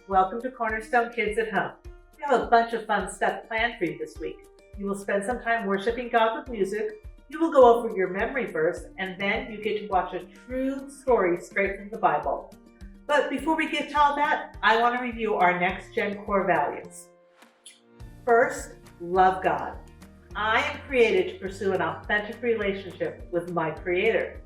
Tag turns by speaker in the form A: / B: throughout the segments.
A: Welcome to Cornerstone Kids at Home. We have a bunch of fun stuff planned for you this week. You will spend some time worshiping God with music, you will go over your memory verse, and then you get to watch a true story straight from the Bible. But before we get to all that, I want to review our Next Gen core values. First, love God. I am created to pursue an authentic relationship with my Creator.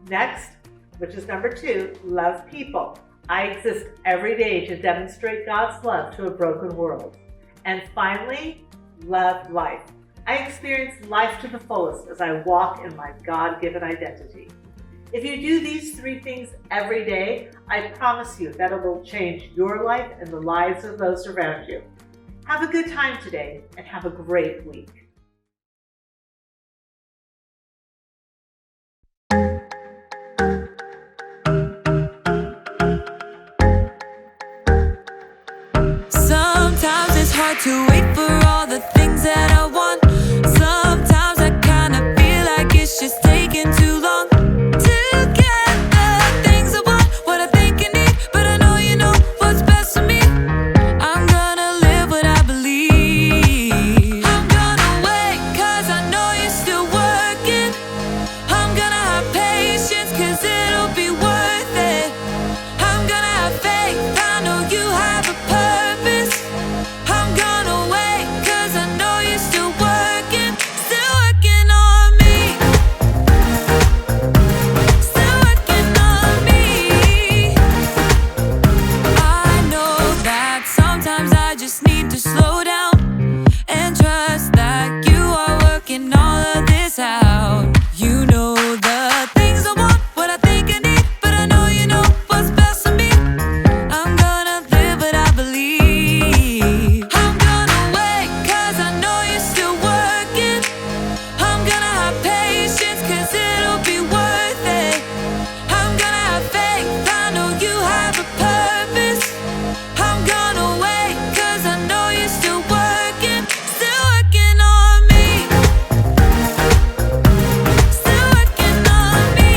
A: Next, which is number 2, love people. I exist every day to demonstrate God's love to a broken world. And finally, love life. I experience life to the fullest as I walk in my God-given identity. If you do these 3 things every day, I promise you that it will change your life and the lives of those around you. Have a good time today and have a great week.
B: Sometimes it's hard to wait for all the things that I want. Sometimes I kinda feel like it's just taking too long to get the things I want, what I think I need, but I know you know what's best for me. I'm gonna live what I believe. I'm gonna wait 'cause I know you're still working. I'm gonna have patience 'cause it'll be worth it. I'm gonna have faith, I know you have a purpose. I'm gonna wait 'cause I know you're still working on me. Still working on me. I know that sometimes I just need to slow down and trust that you are working all of this out. You know the things I want, what I think I need, but I know you know what's best for me. I'm gonna live what I believe. I'm gonna wait 'cause I know you're still working. I'm gonna have patience 'cause it'll be worth it. I'm gonna have faith, I know you have a purpose. I'm gonna wait 'cause I know you're still working on me. Still working on me.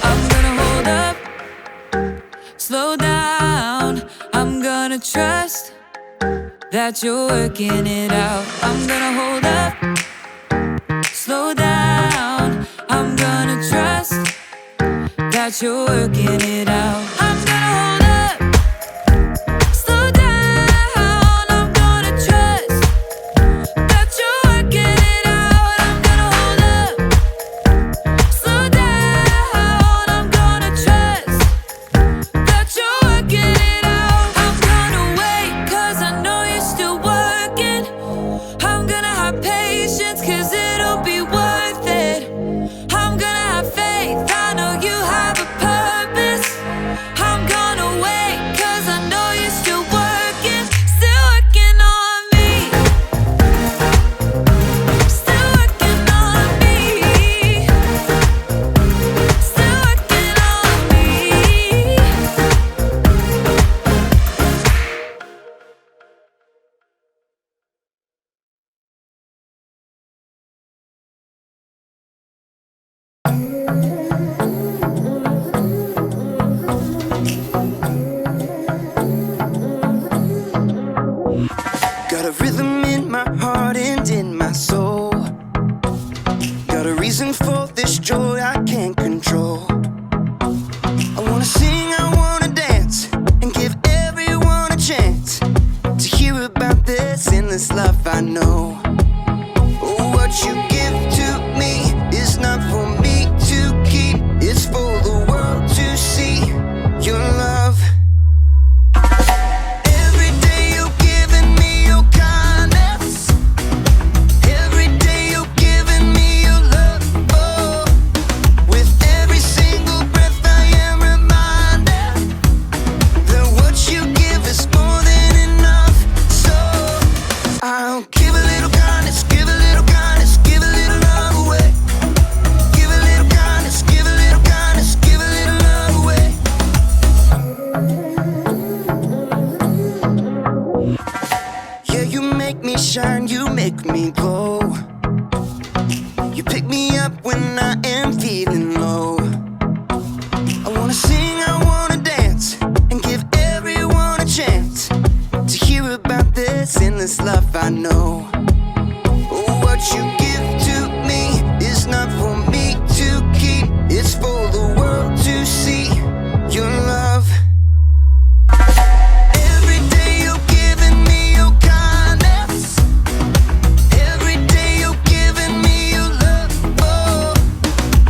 B: I'm gonna hold up, slow down. I'm gonna trust that you're working it out. I'm gonna hold up, slow down. I'm gonna trust that you're working it out. I'm gonna hold up, slow down. I'm gonna trust that you're working it out. I'm gonna hold up, slow down. I'm gonna trust that you're working it out. I'm gonna wait 'cause I know you're still working. I'm gonna have patience 'cause it'll be worth it. I'm gonna have faith, I know you have a purpose. I'm gonna wait 'cause I know you're still working on me. Still working on me. Still working on me.
C: Got a rhythm in my heart and in my soul. Got a reason for this joy I can't control. I wanna sing, I wanna dance, and give everyone a chance to hear about this endless love I know. Oh, what you give to me is not for me to keep, it's for the world to see your love. Every day you're giving me your kindness. Every day you're giving me your love. Oh, with every single breath I am reminded that what you give is more than enough. So I'll give a little kindness, give a little kindness, give a little love away. Give a little kindness, give a little kindness, give a little love away. Yeah, you make me shine, you make me glow. You pick me up when I am feeling low. I wanna sing, I wanna I know. Oh, what you give to me is not for me to keep. It's for the world to see your love. Every day you're giving me your kindness. Every day you're giving me your love. Oh,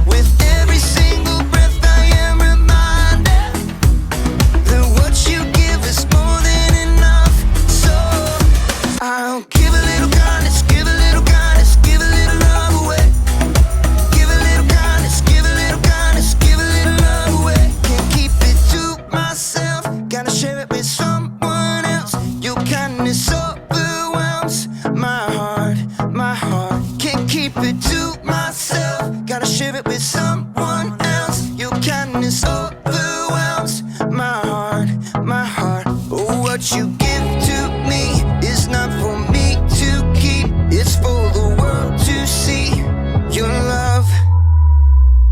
C: with every single breath I am reminded that what you give is more than enough. So I'll give a little kindness, give a little kindness, give a little love away. Give a little kindness, give a little kindness, give a little love away. Can't keep it to myself, gotta share it with someone else. Your kindness overwhelms my heart, my heart. Can't keep it to myself, gotta share it with someone else. Your kindness overwhelms my heart, my heart. Oh, what you give to me is not for me to keep. It's for the world to see your love.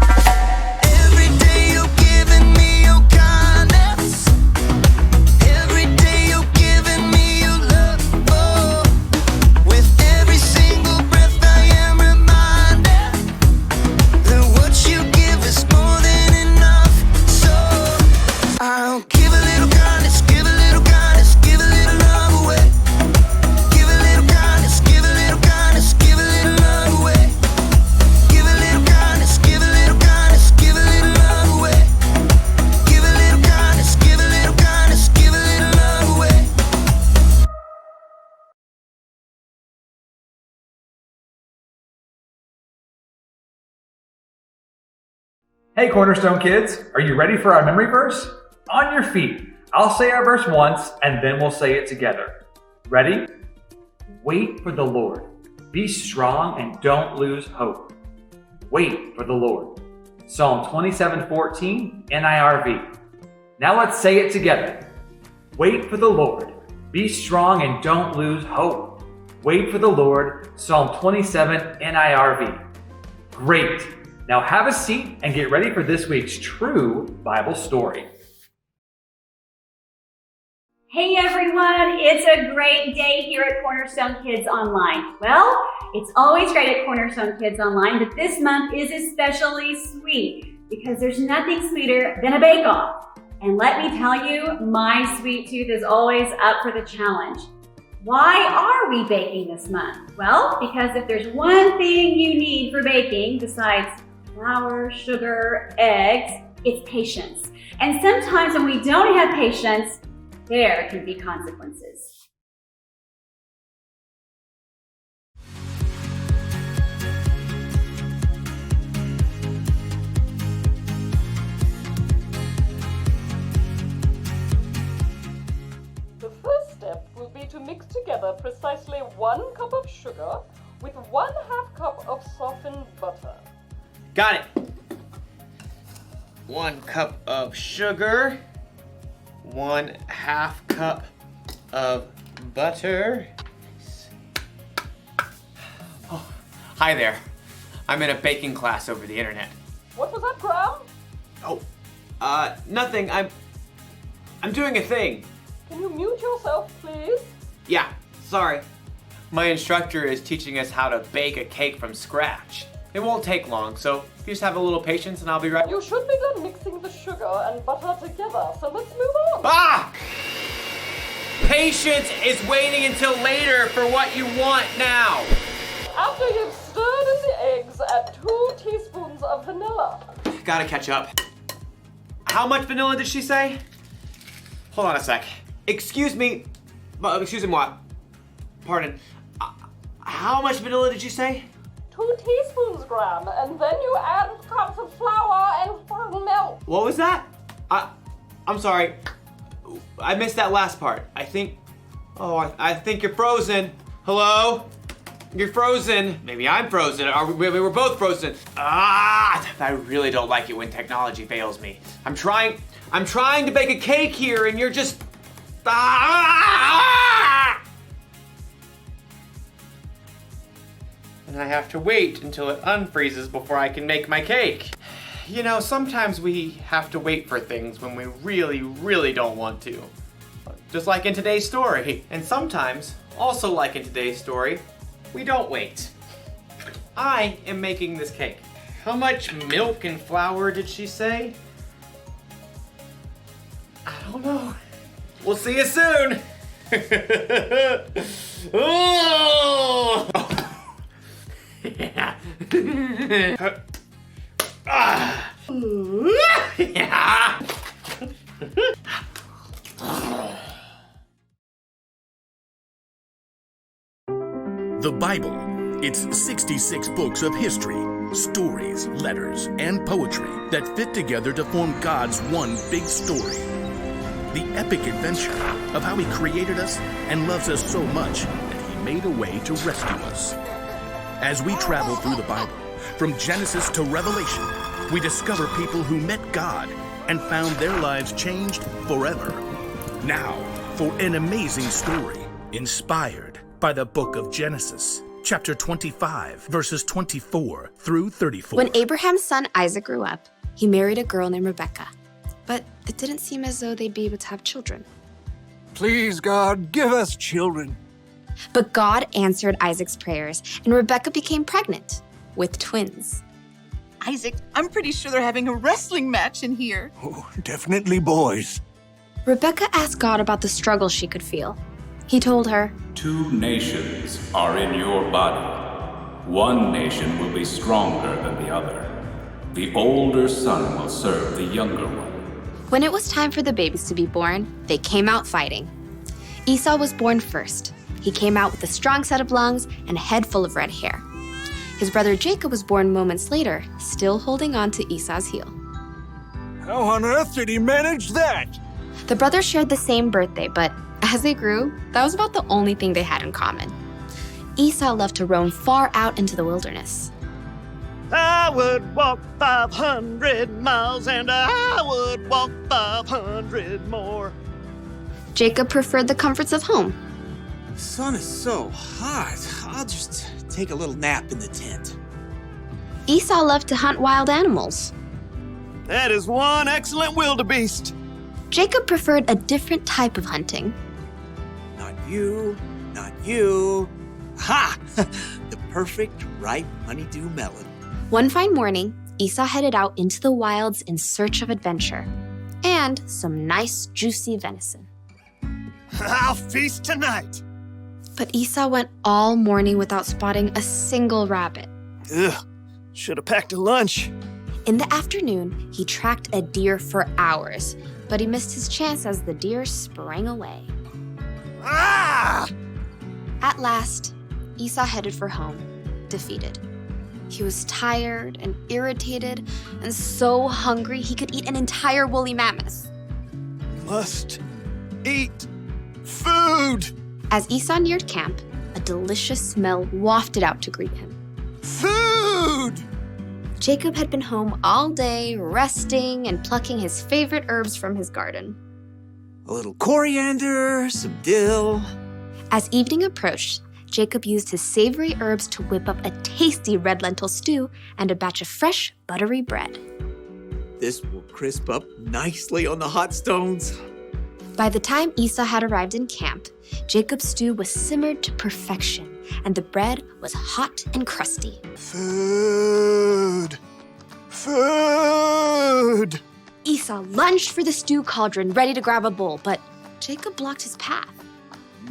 C: Every day you're giving me your kindness. Every day you're giving me your love. Oh, with every single breath I am reminded that what you give is more than enough. So I'll give a little kindness, give a little kindness, give a little love away. Give a little kindness, give a little kindness, give a little love away. Give a little kindness, give a little kindness, give a little love away. Give a little kindness, give a little kindness, give a little love away.
D: Hey Cornerstone kids, are you ready for our memory verse? On your feet. I'll say our verse once and then we'll say it together. Ready? Wait for the Lord. Be strong and don't lose hope. Wait for the Lord. Psalm 27:14, NIRV. Now let's say it together. Wait for the Lord. Be strong and don't lose hope. Wait for the Lord. Psalm 27, NIRV. Great. Now have a seat and get ready for this week's true Bible story.
E: Hey everyone, it's a great day here at Cornerstone Kids Online. Well, it's always great at Cornerstone Kids Online, but this month is especially sweet because there's nothing sweeter than a bake-off. And let me tell you, my sweet tooth is always up for the challenge. Why are we baking this month? Well, because if there's one thing you need for baking besides flour, sugar, eggs, it's patience. And sometimes when we don't have patience, there can be consequences.
F: The first step will be to mix together precisely 1 cup of sugar with 1/2 cup of softened butter.
G: Got it. 1 cup of sugar, 1/2 cup of butter. Oh, hi there. I'm in a baking class over the internet.
F: What was that, Graham?
G: Oh, nothing. I'm doing a thing.
F: Can you mute yourself, please?
G: Yeah, sorry. My instructor is teaching us how to bake a cake from scratch. It won't take long, so if you just have a little patience and I'll be right.
F: You should be done mixing the sugar and butter together, so let's move on.
G: Ah! Patience is waiting until later for what you want now.
F: After you've stirred in the eggs, add 2 teaspoons of vanilla.
G: Gotta catch up. How much vanilla did she say? Hold on a sec. Excuse me, moi. Pardon. How much vanilla did you say?
F: 2 teaspoons, Graham, and then you add cups of flour and milk.
G: What was that? I'm sorry. I missed that last part. I think you're frozen. Hello? You're frozen. Maybe I'm frozen. Maybe we're both frozen. I really don't like it when technology fails me. I'm trying to bake a cake here and you're just... And I have to wait until it unfreezes before I can make my cake. You know, sometimes we have to wait for things when we really, really don't want to. Just like in today's story. And sometimes Also, like in today's story, we don't wait. I am making this cake. How much milk and flour did she say? I don't know. We'll see you soon. Oh! Yeah. Ah. Yeah.
H: The Bible. It's 66 books of history, stories, letters, and poetry that fit together to form God's one big story. The epic adventure of how He created us and loves us so much that He made a way to rescue us. As we travel through the Bible, from Genesis to Revelation, we discover people who met God and found their lives changed forever. Now, for an amazing story inspired by the book of Genesis, chapter 25, verses 24 through 34.
I: When Abraham's son Isaac grew up, he married a girl named Rebekah. But it didn't seem as though they'd be able to have children.
J: Please, God, give us children.
I: But God answered Isaac's prayers, and Rebekah became pregnant with twins.
K: Isaac, I'm pretty sure they're having a wrestling match in here.
J: Oh, definitely boys.
I: Rebekah asked God about the struggle she could feel. He told her,
L: 2 nations are in your body. One nation will be stronger than the other. The older son will serve the younger one.
I: When it was time for the babies to be born, they came out fighting. Esau was born first. He came out with a strong set of lungs and a head full of red hair. His brother Jacob was born moments later, still holding on to Esau's heel.
J: How on earth did he manage that?
I: The brothers shared the same birthday, but as they grew, that was about the only thing they had in common. Esau loved to roam far out into the wilderness.
J: I would walk 500 miles and I would walk 500 more.
I: Jacob preferred the comforts of home.
M: The sun is so hot. I'll just take a little nap in the tent.
I: Esau loved to hunt wild animals.
J: That is one excellent wildebeest.
I: Jacob preferred a different type of hunting.
M: Not you, not you. Ha! The perfect ripe honeydew melon.
I: One fine morning, Esau headed out into the wilds in search of adventure and some nice, juicy venison.
J: I'll feast tonight.
I: But Esau went all morning without spotting a single rabbit.
J: Ugh, should have packed a lunch.
I: In the afternoon, he tracked a deer for hours, but he missed his chance as the deer sprang away.
J: Ah!
I: At last, Esau headed for home, defeated. He was tired and irritated and so hungry he could eat an entire woolly mammoth.
J: Must eat food.
I: As Esau neared camp, a delicious smell wafted out to greet him.
J: Food!
I: Jacob had been home all day, resting and plucking his favorite herbs from his garden.
M: A little coriander, some dill.
I: As evening approached, Jacob used his savory herbs to whip up a tasty red lentil stew and a batch of fresh, buttery bread.
M: This will crisp up nicely on the hot stones.
I: By the time Esau had arrived in camp, Jacob's stew was simmered to perfection, and the bread was hot and crusty.
J: Food! Food!
I: Esau lunged for the stew cauldron, ready to grab a bowl, but Jacob blocked his path.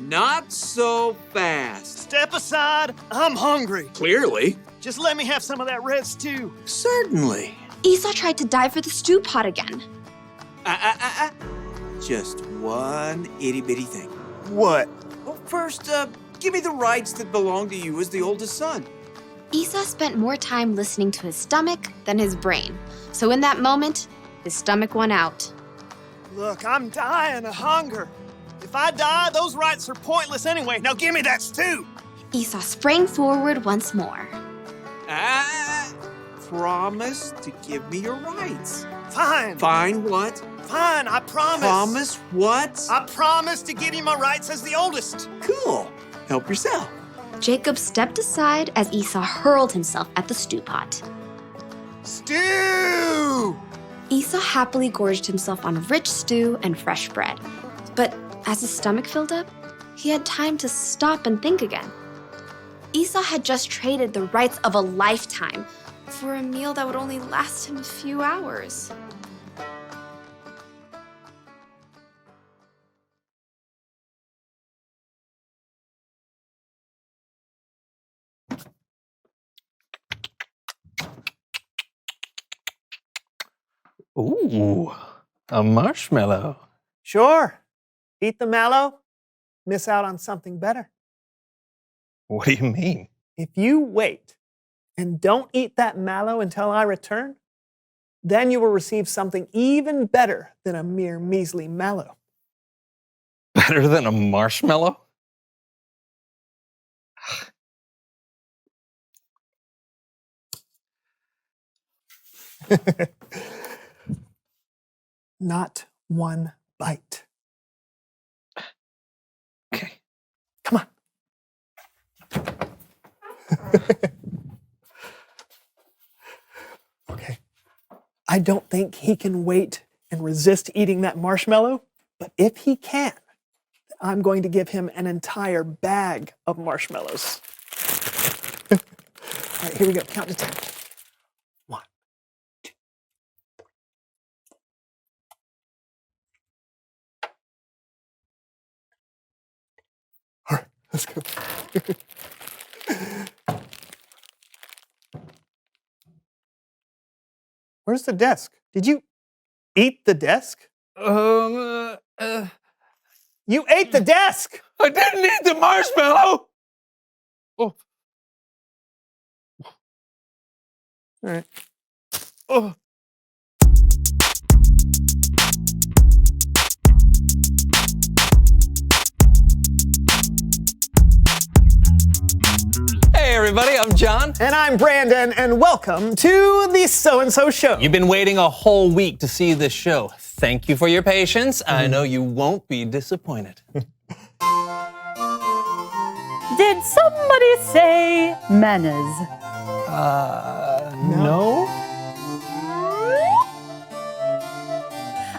M: Not so fast.
J: Step aside, I'm hungry.
M: Clearly.
J: Just let me have some of that red stew.
M: Certainly.
I: Esau tried to dive for the stew pot again.
M: Just one itty-bitty thing.
J: What?
M: Well, first, give me the rights that belong to you as the oldest son.
I: Esau spent more time listening to his stomach than his brain. So in that moment, his stomach won out.
J: Look, I'm dying of hunger. If I die, those rights are pointless anyway. Now give me that stew.
I: Esau sprang forward once more.
M: Promise to give me your rights.
J: Fine.
M: Fine what?
J: Fine, I promise.
M: Promise what?
J: I promise to give you my rights as the oldest.
M: Cool. Help yourself.
I: Jacob stepped aside as Esau hurled himself at the stew pot.
J: Stew!
I: Esau happily gorged himself on rich stew and fresh bread. But as his stomach filled up, He had time to stop and think again. Esau had just traded the rights of a lifetime for a meal that would only last him a few hours.
J: Ooh, a marshmallow.
N: Sure. Eat the mallow, miss out on something better.
J: What do you mean?
N: If you wait and don't eat that mallow until I return, then you will receive something even better than a mere measly mallow.
J: Better than a marshmallow?
N: Not one bite.
J: Okay.
N: Come on. Okay. I don't think he can wait and resist eating that marshmallow, but if he can, I'm going to give him an entire bag of marshmallows. All right, here we go. Count to 10. 1, 2. All right, let's go. Where's the desk? Did you eat the desk? You ate the desk!
J: I didn't eat the marshmallow! Oh.
N: All right.
J: Oh. Hey everybody, I'm John.
N: And I'm Brandon, and welcome to the So-and-So Show.
J: You've been waiting a whole week to see this show. Thank you for your patience. I know you won't be disappointed.
O: Did somebody say manners?
J: No?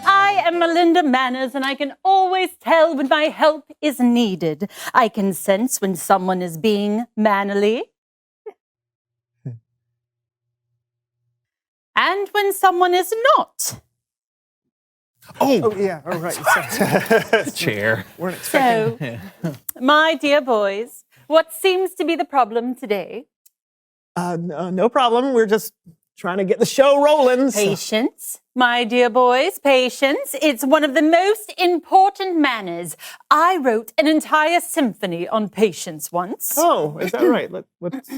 O: I am Melinda Manners, and I can always tell when my help is needed. I can sense when someone is being mannerly. And when someone is not.
N: Oh yeah, all right.
J: Chair.
N: Weren't expecting.
O: So, my dear boys, what seems to be the problem today?
N: No problem. We're just trying to get the show rolling. so-
O: Patience, my dear boys, patience. It's one of the most important manners. I wrote an entire symphony on patience once.
N: Oh, is that right? Let's.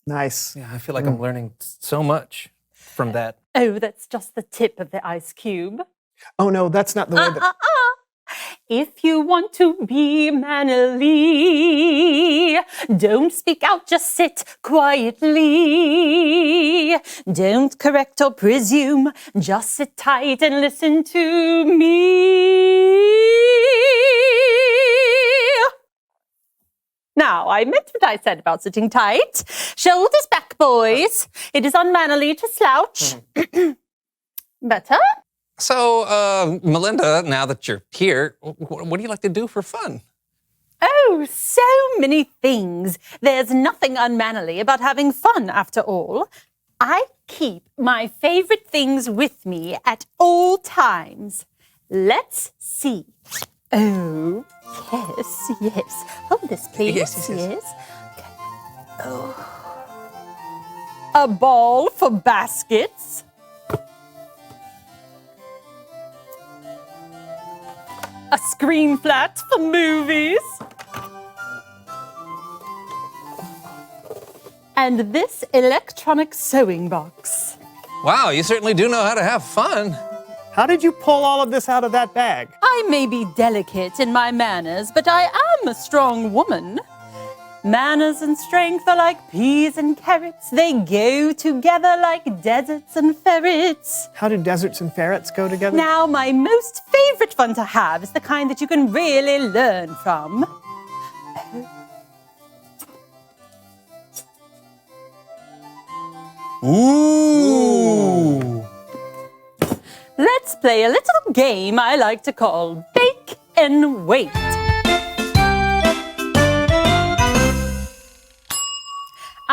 N: Nice.
J: Yeah, I feel like I'm learning so much from that.
O: Oh, that's just the tip of the ice cube.
N: Oh no, that's not the way that.
O: If you want to be mannerly, don't speak out, just sit quietly. Don't correct or presume, just sit tight and listen to me. Now, I meant what I said about sitting tight. Shoulders back, boys. It is unmannerly to slouch. Better?
J: So, Melinda, now that you're here, what do you like to do for fun?
O: Oh, so many things. There's nothing unmannerly about having fun, after all. I keep my favorite things with me at all times. Let's see. Oh, yes. Hold this, please.
J: Yes.
O: Okay. Oh. A ball for baskets. A screen flat for movies. And this electronic sewing box.
J: Wow, you certainly do know how to have fun.
N: How did you pull all of this out of that bag?
O: I may be delicate in my manners, but I am a strong woman. Manners and strength are like peas and carrots. They go together like deserts and ferrets.
N: How do deserts and ferrets go together?
O: Now, my most favorite fun to have is the kind that you can really learn from.
P: Ooh!
O: Let's play a little game I like to call Bake and Wait.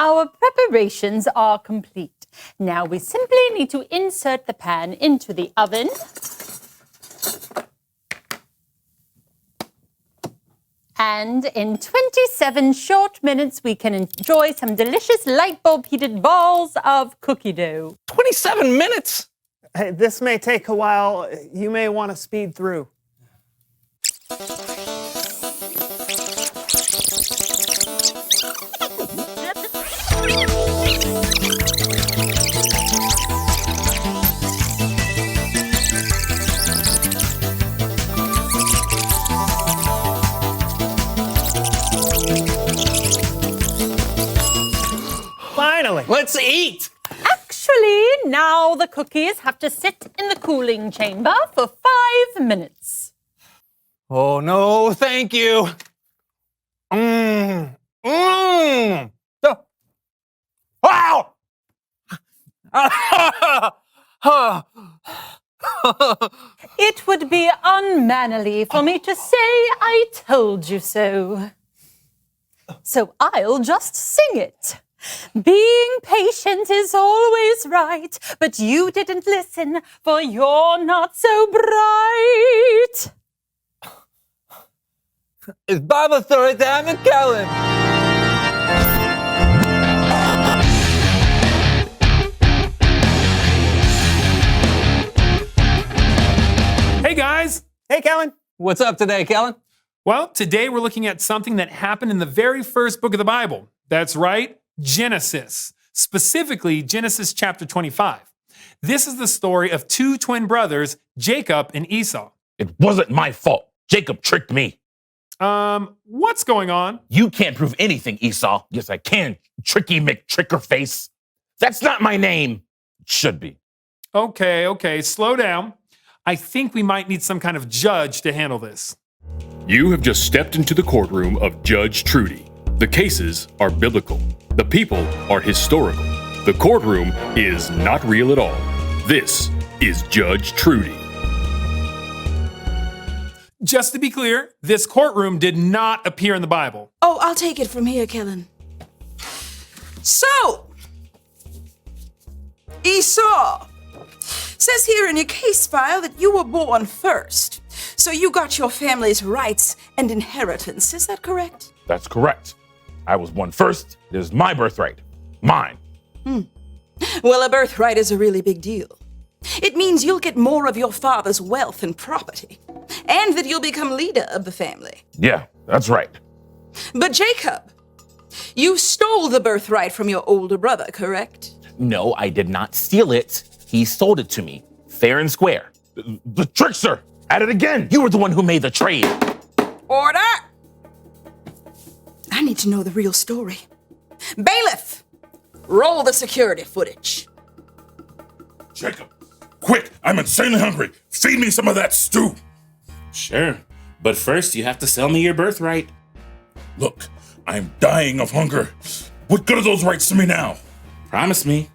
O: Our preparations are complete. Now we simply need to insert the pan into the oven. And in 27 short minutes, we can enjoy some delicious light bulb heated balls of cookie dough.
P: 27 minutes?
N: Hey, this may take a while. You may want to speed through.
P: Finally! Let's eat!
O: Actually, now the cookies have to sit in the cooling chamber for 5 minutes.
P: Oh no, thank you. Oh. Wow!
O: It would be unmannerly for me to say I told you so. So I'll just sing it. Being patient is always right, but you didn't listen, for you're not so bright.
P: It's Bible story time and Kellen.
Q: Hey guys!
N: Hey Kellen!
P: What's up today, Kellen?
Q: Well, today we're looking at something that happened in the very first book of the Bible. That's right, Genesis. Specifically, Genesis chapter 25. This is the story of two twin brothers, Jacob and Esau.
R: It wasn't my fault. Jacob tricked me.
Q: What's going on?
R: You can't prove anything, Esau. Yes, I can. Tricky McTrickerface. That's not my name. It should be.
Q: Okay, slow down. I think we might need some kind of judge to handle this.
L: You have just stepped into the courtroom of Judge Trudy. The cases are biblical. The people are historical. The courtroom is not real at all. This is Judge Trudy.
Q: Just to be clear, this courtroom did not appear in the Bible.
K: Oh, I'll take it from here, Kellen. So, Esau, says here in your case file that you were born first. So you got your family's rights and inheritance. Is that correct?
R: That's correct. I was born first. It is my birthright. Mine.
K: Well, a birthright is a really big deal. It means you'll get more of your father's wealth and property, and that you'll become leader of the family.
R: Yeah, that's right.
K: But Jacob, you stole the birthright from your older brother, correct?
R: No, I did not steal it. He sold it to me, fair and square. The trickster! At it again! You were the one who made the trade.
K: Order! I need to know the real story. Bailiff, roll the security footage.
S: Jacob, quick! I'm insanely hungry. Feed me some of that stew.
T: Sure, but first you have to sell me your birthright.
S: Look, I'm dying of hunger. What good are those rights to me now?
T: Promise me.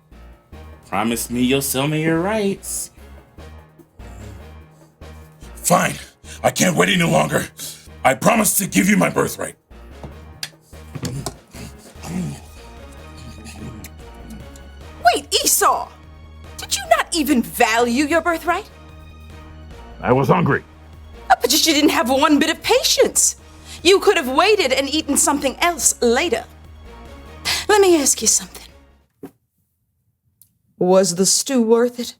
T: Promise me you'll sell me your rights.
S: Fine. I can't wait any longer. I promise to give you my birthright.
K: Wait, Esau! Did you not even value your birthright?
R: I was hungry.
K: But you didn't have one bit of patience. You could have waited and eaten something else later. Let me ask you something. Was the stew worth it?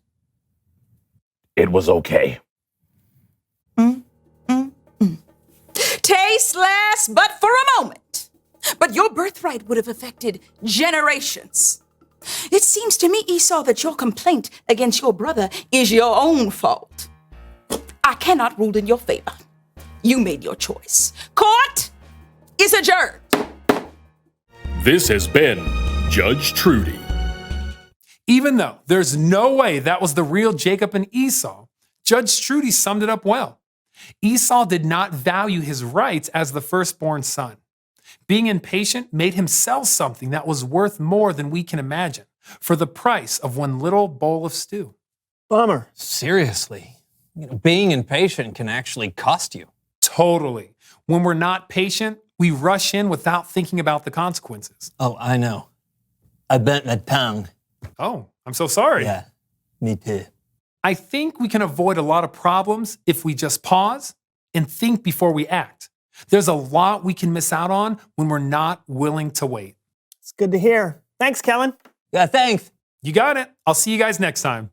R: It was okay.
K: Tasteless, but for a moment. But your birthright would have affected generations. It seems to me, Esau, that your complaint against your brother is your own fault. I cannot rule in your favor. You made your choice. Court is adjourned.
L: This has been Judge Trudy.
Q: Even though there's no way that was the real Jacob and Esau, Judge Trudy summed it up well. Esau did not value his rights as the firstborn son. Being impatient made him sell something that was worth more than we can imagine for the price of one little bowl of stew.
N: Bummer.
P: Seriously, being impatient can actually cost you.
Q: Totally. When we're not patient, we rush in without thinking about the consequences.
P: Oh, I know. I bent my tongue.
Q: Oh, I'm so sorry.
P: Yeah, me too.
Q: I think we can avoid a lot of problems if we just pause and think before we act. There's a lot we can miss out on when we're not willing to wait.
N: It's good to hear. Thanks, Kellen.
P: Yeah, thanks.
Q: You got it. I'll see you guys next time.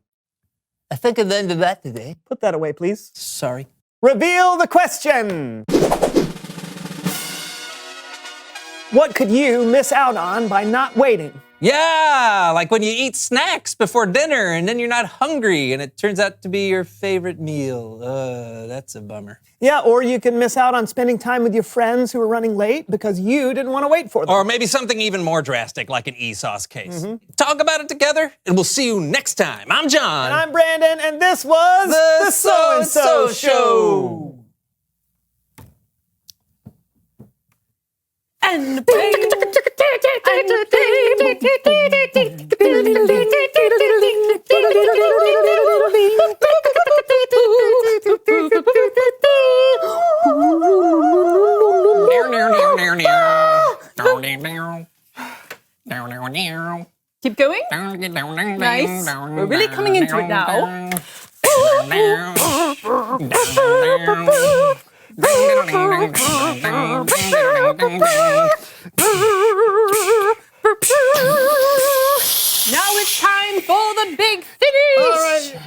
P: I think of the end of that today.
N: Put that away, please.
P: Sorry.
N: Reveal the question. What could you miss out on by not waiting?
P: Yeah, like when you eat snacks before dinner and then you're not hungry and it turns out to be your favorite meal. That's a bummer.
N: Yeah, or you can miss out on spending time with your friends who are running late because you didn't want to wait for them.
P: Or maybe something even more drastic, like in Esau's case. Talk about it together, and we'll see you next time. I'm John.
N: And I'm Brandon, and this was
P: The So-and-So Show.
O: And baby, keep going. Nice. We're really coming into it now. Now it's time for the big finish.
N: All right.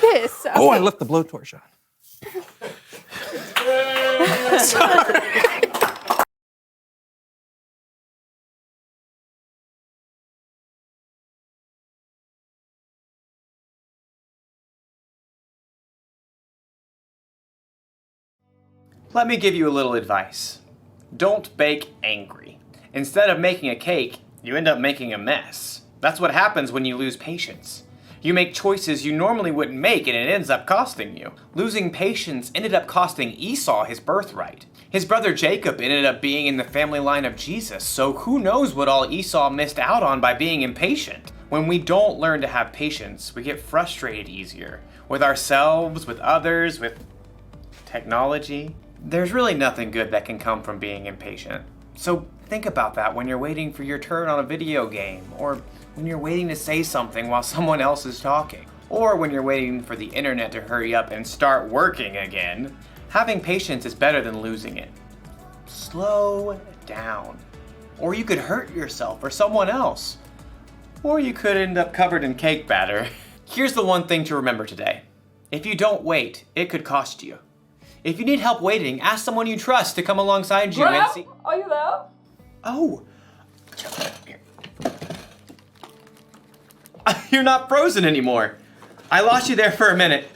O: This.
P: Oh, I left the blowtorch on.
O: Sorry.
G: Let me give you a little advice. Don't bake angry. Instead of making a cake, you end up making a mess. That's what happens when you lose patience. You make choices you normally wouldn't make and it ends up costing you. Losing patience ended up costing Esau his birthright. His brother Jacob ended up being in the family line of Jesus, so who knows what all Esau missed out on by being impatient. When we don't learn to have patience, we get frustrated easier. With ourselves, with others, with technology. There's really nothing good that can come from being impatient. So think about that when you're waiting for your turn on a video game, or when you're waiting to say something while someone else is talking, or when you're waiting for the internet to hurry up and start working again. Having patience is better than losing it. Slow down. Or you could hurt yourself or someone else. Or you could end up covered in cake batter. Here's the one thing to remember today. If you don't wait, it could cost you. If you need help waiting, ask someone you trust to come alongside you and see.
F: Are you there?
G: Oh. You're not frozen anymore. I lost you there for a minute.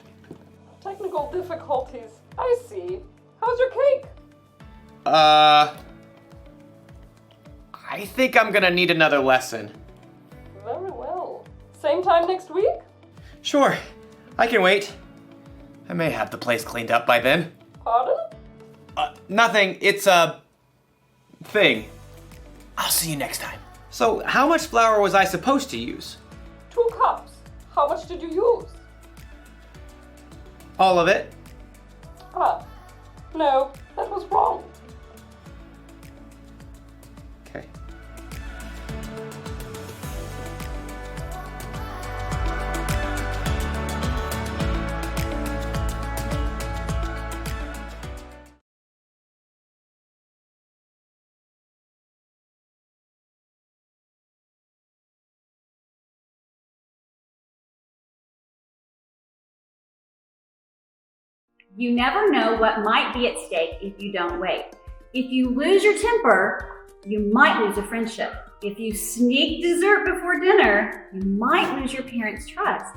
F: Technical difficulties. I see. How's your cake?
G: I think I'm gonna need another lesson.
F: Very well. Same time next week?
G: Sure, I can wait. I may have the place cleaned up by then.
F: Pardon?
G: Nothing. It's a thing. I'll see you next time. So, how much flour was I supposed to use?
F: 2 cups. How much did you use?
G: All of it.
F: No, that was wrong.
G: Okay.
E: You never know what might be at stake if you don't wait. If you lose your temper, you might lose a friendship. If you sneak dessert before dinner, you might lose your parents' trust.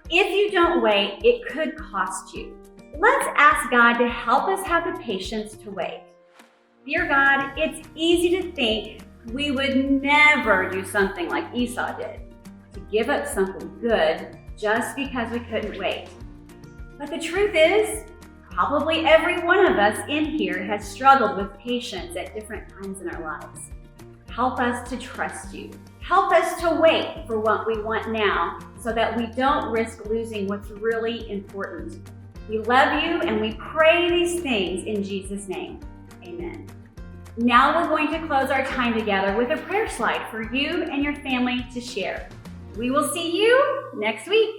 E: If you don't wait, it could cost you. Let's ask God to help us have the patience to wait. Dear God, it's easy to think we would never do something like Esau did, to give up something good just because we couldn't wait. But the truth is, probably every one of us in here has struggled with patience at different times in our lives. Help us to trust you. Help us to wait for what we want now so that we don't risk losing what's really important. We love you and we pray these things in Jesus' name. Amen. Now we're going to close our time together with a prayer slide for you and your family to share. We will see you next week.